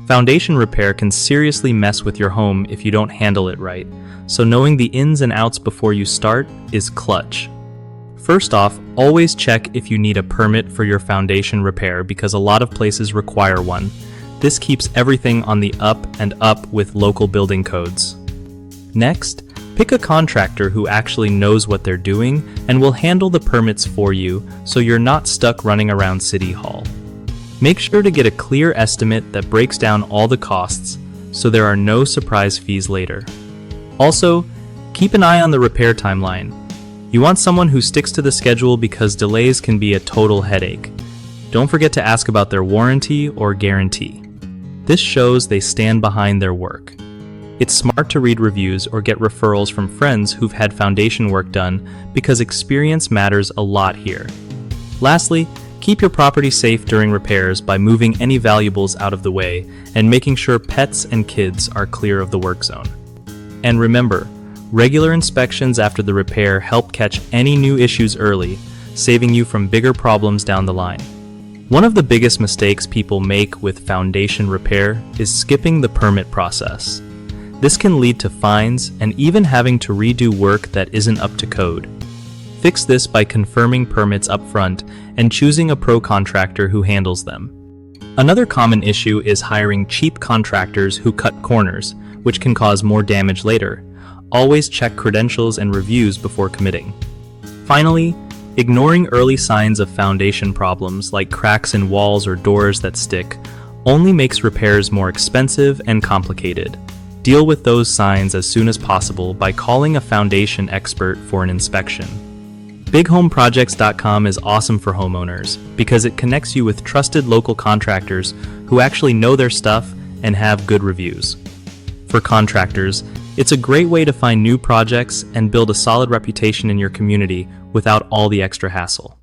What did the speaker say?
Foundation repair can seriously mess with your home if you don't handle it right, so knowing the ins and outs before you start is clutch. First off, always check if you need a permit for your foundation repair because a lot of places require one. This keeps everything on the up and up with local building codes. Next, pick a contractor who actually knows what they're doing and will handle the permits for you so you're not stuck running around City Hall. Make sure to get a clear estimate that breaks down all the costs so there are no surprise fees later. Also, keep an eye on the repair timeline. You want someone who sticks to the schedule because delays can be a total headache. Don't forget to ask about their warranty or guarantee. This shows they stand behind their work. It's smart to read reviews or get referrals from friends who've had foundation work done because experience matters a lot here. Lastly, keep your property safe during repairs by moving any valuables out of the way and making sure pets and kids are clear of the work zone. And remember, regular inspections after the repair help catch any new issues early, saving you from bigger problems down the line. One of the biggest mistakes people make with foundation repair is skipping the permit process. This can lead to fines and even having to redo work that isn't up to code. Fix this by confirming permits up front and choosing a pro contractor who handles them. Another common issue is hiring cheap contractors who cut corners, which can cause more damage later. Always check credentials and reviews before committing. Finally, ignoring early signs of foundation problems like cracks in walls or doors that stick only makes repairs more expensive and complicated. Deal with those signs as soon as possible by calling a foundation expert for an inspection. BigHomeProjects.com is awesome for homeowners because it connects you with trusted local contractors who actually know their stuff and have good reviews. For contractors, it's a great way to find new projects and build a solid reputation in your community without all the extra hassle.